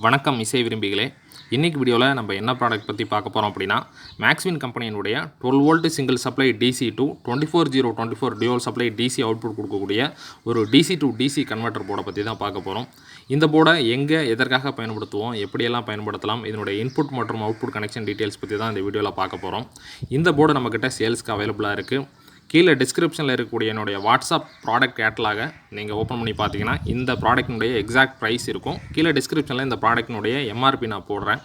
வணக்கம் இசை விரும்பிகளே. இன்றைக்கி வீடியோவில் நம்ம என்ன ப்ராடக்ட் பற்றி பார்க்க போகிறோம் அப்படின்னா, மேக்ஸ்வின் கம்பெனியினுடைய 12 volt single supply DC to 24024 dual supply DC output கொடுக்கக்கூடிய ஒரு டிசி டு டிசி கன்வெர்ட்டர் போர்டை பற்றி தான் பார்க்க போகிறோம். இந்த போர்டை எங்கே எதற்காக பயன்படுத்துவோம், எப்படியெல்லாம் பயன்படுத்தலாம், இதனுடைய இன்புட் மற்றும் அவுட்புட் கனெக்ஷன் டீட்டெயில்ஸ் பற்றி தான் இந்த வீடியோவில் பார்க்க போகிறோம். இந்த போர்டு நம்மக்கிட்ட சேல்ஸ்க்கு அவைலபிளாக இருக்குது. கீழே டிஸ்கிரிப்ஷனில் இருக்கக்கூடிய என்னுடைய வாட்ஸ்அப் ப்ராடக்ட் கேட்டலாக நீங்கள் ஓப்பன் பண்ணி பார்த்தீங்கன்னா இந்த ப்ராடக்ட்டினுடைய எக்ஸாக்ட் ப்ரைஸ் இருக்கும். கீழே டிஸ்கிரிப்ஷனில் இந்த ப்ராடக்ட்டினுடைய எம்ஆர்பி நான் போடுறேன்.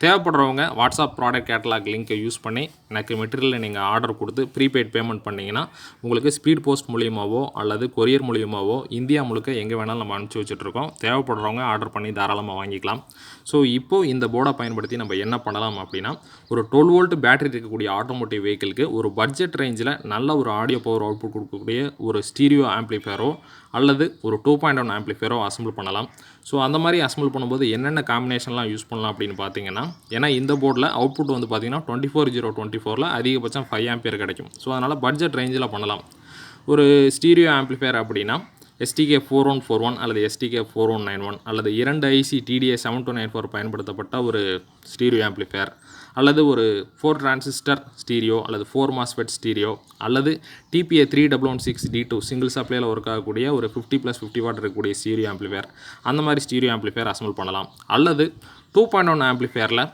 தேவைப்படுறவங்க வாட்ஸ்அப் ப்ராடக்ட் கேட்டலாக் லிங்க்கை யூஸ் பண்ணி எனக்கு மெட்டீரியலை நீங்கள் ஆர்டர் கொடுத்து ப்ரீபெய்ட் பேமெண்ட் பண்ணிங்கன்னா உங்களுக்கு ஸ்பீட் போஸ்ட் மூலியமாகவோ அல்லது கொரியர் மூலியமாகவோ இந்தியா முழுக்க எங்கே வேணாலும் நம்ம அனுப்பிச்சி வச்சுட்ருக்கோம். தேவைப்படுறவங்க ஆர்டர் பண்ணி தாராளமாக வாங்கிக்கலாம். ஸோ இப்போது இந்த போர்டை பயன்படுத்தி நம்ம என்ன பண்ணலாம் அப்படின்னா, ஒரு 12 வோல்ட் பேட்டரி இருக்கக்கூடிய ஆட்டோமோட்டிவ் வெஹிக்கிளுக்கு ஒரு பட்ஜெட் ரேஞ்சில் நல்ல ஒரு ஆடியோ பவர் அவுட்புட் கொடுக்கக்கூடிய ஒரு ஸ்டீரியோ ஆம்ப்ளிஃபையரோ அல்லது ஒரு 2.1 ஆம்ப்ளிஃபையரோ அசம்பிள் பண்ணலாம். ஸோ அந்த மாதிரி அசம்பிள் பண்ணும்போது என்னென்ன காம்பினேஷன்லாம் யூஸ் பண்ணலாம் அப்படின்னு பார்த்தீங்கன்னா, ஏன்னா இந்த போர்டில் அவுட்புட் வந்து பார்த்தீங்கன்னா 24024 அதிகபட்சம் 5 ஆம்பியர் கிடைக்கும். ஸோ அதனால் பட்ஜெட் ரேஞ்சில் பண்ணலாம். ஒரு ஸ்டீரியோ ஆம்ப்ளிஃபையர் அப்படின்னா STK 4141 அல்லது STK 4191 அல்லது 2 IC TDA 7294 பயன்படுத்தப்பட்ட ஒரு ஸ்டீரியோ ஆம்ப்ளிஃபையர் அல்லது ஒரு 4 டிரான்சிஸ்டர் ஸ்டீரியோ அல்லது 4 மாஸ்ஃபெட் ஸ்டீரியோ அல்லது TPA 3116D2 சிங்கிள் சப்ளையில் ஒர்க் ஆகக்கூடிய ஒரு 50+50 வாட் இருக்கக்கூடிய ஸ்டீரியோ ஆம்ப்ளிஃபையர், அந்த மாதிரி ஸ்டீரியோ ஆம்ப்ளிஃபையர் அசம்பிள் பண்ணலாம். அல்லது 2.1 ஆம்ப்ளிஃபையரில்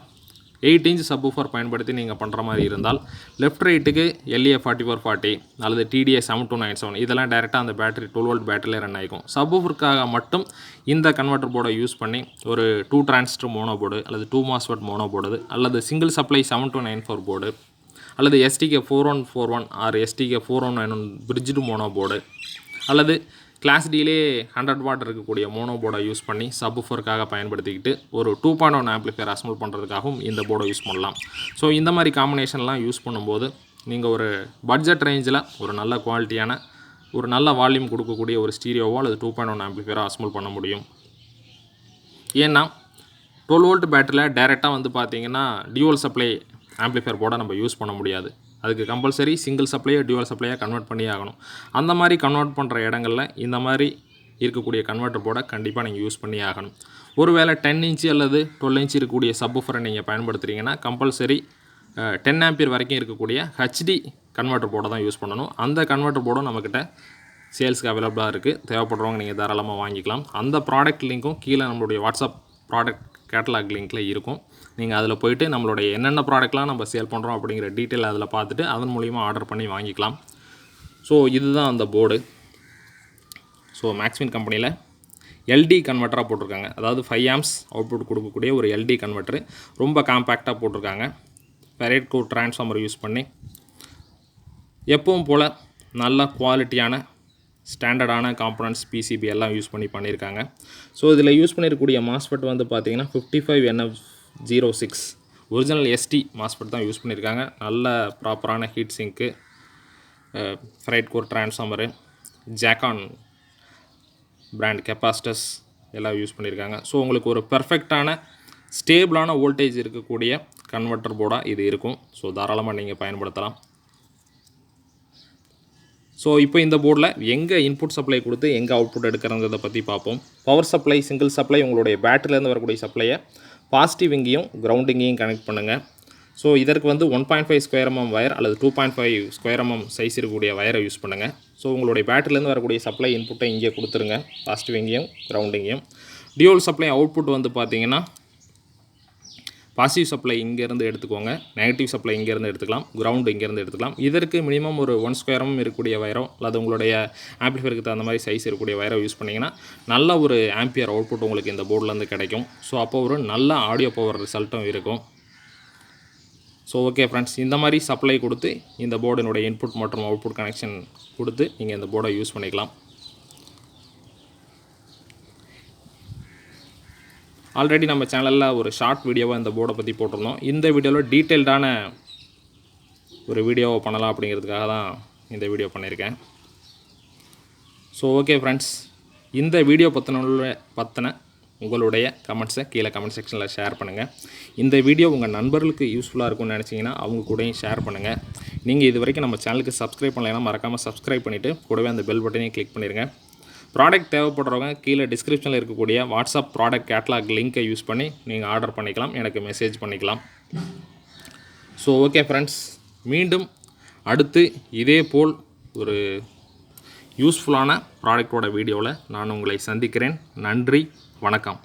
8 இன்ச் சப்வூஃபர் பயன்படுத்தி நீங்கள் பண்ணுற மாதிரி இருந்தால் லெஃப்ட் ரைட்டுக்கு LA 4440 அல்லது TDA 7297 இதெல்லாம் டைரெக்டாக அந்த பேட்டரி 12 வோல்ட் பேட்டரியில் ரன் ஆகிக்கும். சப்வூஃபருக்காக மட்டும் இந்த கன்வெர்ட்டர் போர்டை யூஸ் பண்ணி ஒரு 2 டிரான்சிஸ்டர் மோனோ போர்டு அல்லது 2 மாஸ்ஃபெட் மோனோ போர்டு அல்லது சிங்கிள் சப்ளை 7294 போர்டு அல்லது STK 4141 or STK 4191 bridged mono board அல்லது கிளாஸ் டிலே 100 வாட் இருக்கக்கூடிய மோனோ போர்டை யூஸ் பண்ணி சப்வூஃபருக்காக பயன்படுத்திக்கிட்டு ஒரு 2.1 ஆம்ப்ளிஃபையர் அசம்பிள் பண்ணுறதுக்காகவும் இந்த போர்டை யூஸ் பண்ணலாம். ஸோ இந்த மாதிரி காம்பினேஷன்லாம் யூஸ் பண்ணும்போது நீங்கள் ஒரு பட்ஜெட் ரேஞ்சில் ஒரு நல்ல குவாலிட்டியான ஒரு நல்ல வால்யூம் கொடுக்கக்கூடிய ஒரு ஸ்டீரியோவோ அல்லது 2.1 ஆம்ப்ளிஃபையரோ அசம்பிள் பண்ண முடியும். ஏன்னா 12 வோல்ட் பேட்டரியில் டைரெக்டாக வந்து பார்த்திங்கன்னா டியூவல் சப்ளை ஆம்ப்ளிஃபையர் போர்டை நம்ம யூஸ் பண்ண முடியாது. அதுக்கு கம்பல்சரி சிங்கிள் சப்ளையோ டியூவல் சப்ளையாக கன்வெர்ட் பண்ணி ஆகணும். அந்த மாதிரி கன்வெர்ட் பண்ணுற இடங்களில் இந்த மாதிரி இருக்கக்கூடிய கன்வெர்ட்டர் போர்டை கண்டிப்பாக நீங்கள் யூஸ் பண்ணி ஆகணும். ஒருவேளை 10 இன்ச்சு அல்லது 12 இன்ச்சு இருக்கக்கூடிய சப்வூஃபரை நீங்கள் பயன்படுத்துகிறீங்கன்னா கம்பல்சரி 10 ஆம்பியர் வரைக்கும் இருக்கக்கூடிய HD கன்வெர்ட்டர் போர்டை தான் யூஸ் பண்ணணும். அந்த கன்வெர்ட்டர் போர்டும் நம்மக்கிட்ட சேல்ஸ்க்கு அவைலபிளாக இருக்குது. தேவைப்படுறவங்க நீங்கள் தாராளமாக வாங்கிக்கலாம். அந்த ப்ராடக்ட் லிங்க்கும் கீழே நம்மளுடைய வாட்ஸ்அப் ப்ராடக்ட் கேட்டலாக் லிங்க்கில் இருக்கும். நீங்கள் அதில் போய்ட்டு நம்மளுடைய என்னென்ன ப்ராடக்ட்லாம் நம்ம சேல் பண்ணுறோம் அப்படிங்கிற டீட்டெயில் அதில் பார்த்துட்டு அதன் மூலிமா ஆர்டர் பண்ணி வாங்கிக்கலாம். ஸோ இதுதான் அந்த போர்டு. ஸோ மேக்ஸ்வின் கம்பெனியில் LD கன்வெர்ட்டராக போட்டிருக்காங்க. அதாவது 5 ஆம்ப்ஸ் அவுட்புட் கொடுக்கக்கூடிய ஒரு LD கன்வெர்ட்டரு ரொம்ப காம்பேக்டாக போட்டிருக்காங்க. ஃபெரைட் கோர் டிரான்ஸ்ஃபார்மர் யூஸ் பண்ணி எப்பவும் போல் நல்ல குவாலிட்டியான ஸ்டாண்டர்டான காம்பனன்ட்ஸ் PCB எல்லாம் யூஸ் பண்ணி பண்ணியிருக்காங்க. ஸோ இதில் யூஸ் பண்ணியிருக்கக்கூடிய மாஸ்ஃபெட் வந்து பார்த்திங்கன்னா 55NF06 ஒரிஜினல் ST மாஸ்ஃபெட் தான் யூஸ் பண்ணியிருக்காங்க. நல்ல ப்ராப்பரான heat sink, ferrite core transformer, Jackcon brand capacitors எல்லாம் யூஸ் பண்ணியிருக்காங்க. ஸோ உங்களுக்கு ஒரு பெர்ஃபெக்டான ஸ்டேபிளான வோல்டேஜ் இருக்கக்கூடிய கன்வெர்ட்டர் போர்டாக இது இருக்கும். ஸோ தாராளமாக நீங்கள் பயன்படுத்தலாம். ஸோ இப்போ இந்த போர்டில் எங்கே இன்புட் சப்ளை கொடுத்து எங்கே அவுட்புட் எடுக்கிறத பற்றி பார்ப்போம். பவர் சப்ளை சிங்கிள் சப்ளை உங்களுடைய பேட்டரியிலேருந்து வரக்கூடிய சப்ளையை பாசிட்டிவ் இங்கேயும் கிரவுண்டிங்கையும் கனெக்ட் பண்ணுங்கள். ஸோ இதற்கு வந்து 1.5 ஸ்கொயர் mm வயர் அல்லது 2.5 ஸ்கொயர் mm சைஸ் இருக்கக்கூடிய வயரை யூஸ் பண்ணுங்கள். ஸோ உங்களுடைய பேட்டரியிலேருந்து வரக்கூடிய சப்ளை இன்புட்டை இங்கே கொடுத்துருங்க, பாசிட்டிவ் இங்கேயும் கிரவுண்டிங்கையும். டியூவல் சப்ளை அவுட்புட் வந்து பார்த்திங்கன்னா பாசிட்டிவ் சப்ளை இங்கேருந்து எடுத்துக்கோங்க, நெகட்டிவ் சப்ளை இங்கேருந்து எடுத்துக்கலாம், கிரவுண்டு இங்கேருந்து எடுத்துக்கலாம். இதற்கு மினிமம் ஒரு 1 ஸ்கொயர் mm இருக்கக்கூடிய வயரோ அல்லது உங்களுடைய ஆம்ப்ளிஃபையருக்கு தகுந்த மாதிரி சைஸ் இருக்கக்கூடிய வயரோ யூஸ் பண்ணிங்கன்னா நல்ல ஒரு ஆம்பியர் அவுட்புட் உங்களுக்கு இந்த போர்டிலேருந்து கிடைக்கும். ஸோ அப்போ ஒரு நல்ல ஆடியோ பவர் ரிசல்ட்டும் இருக்கும். ஸோ ஓகே ஃப்ரெண்ட்ஸ், இந்த மாதிரி சப்ளை கொடுத்து இந்த போர்டினுடைய இன்புட் மற்றும் அவுட்புட் கனெக்ஷன் கொடுத்து நீங்கள் இந்த போர்டை யூஸ் பண்ணிக்கலாம். ஆல்ரெடி நம்ம சேனலில் ஒரு ஷார்ட் வீடியோவாக இந்த போர்டை பற்றி போட்டிருந்தோம். இந்த வீடியோவில் டீட்டெயில்டான ஒரு வீடியோவை பண்ணலாம் அப்படிங்கிறதுக்காக தான் இந்த வீடியோ பண்ணியிருக்கேன். ஸோ ஓகே ஃப்ரெண்ட்ஸ், இந்த வீடியோ பற்றின உங்களுடைய கமெண்ட்ஸை கீழே கமெண்ட் செக்ஷனில் ஷேர் பண்ணுங்கள். இந்த வீடியோ உங்கள் நண்பர்களுக்கு யூஸ்ஃபுல்லாக இருக்கும்னு நினச்சிங்கன்னா அவங்க கூடயும் ஷேர் பண்ணுங்கள். நீங்கள் இது வரைக்கும் நம்ம சேனலுக்கு சப்ஸ்கிரைப் பண்ணலைன்னா மறக்காமல் சப்ஸ்கிரைப் பண்ணிவிட்டு கூடவே அந்த பெல் பட்டனையும் கிளிக் பண்ணிடுங்க. ப்ராடக்ட் தேவைப்படுறவங்க கீழே டிஸ்கிரிப்ஷனில் இருக்கக்கூடிய வாட்ஸ்அப் ப்ராடக்ட் கேட்டலாக் லிங்க்கை யூஸ் பண்ணி நீங்கள் ஆர்டர் பண்ணிக்கலாம், எனக்கு மெசேஜ் பண்ணிக்கலாம். ஸோ ஓகே ஃப்ரெண்ட்ஸ், மீண்டும் அடுத்து இதே போல் ஒரு யூஸ்ஃபுல்லான ப்ராடக்டோட வீடியோவில் நான் உங்களை சந்திக்கிறேன். நன்றி, வணக்கம்.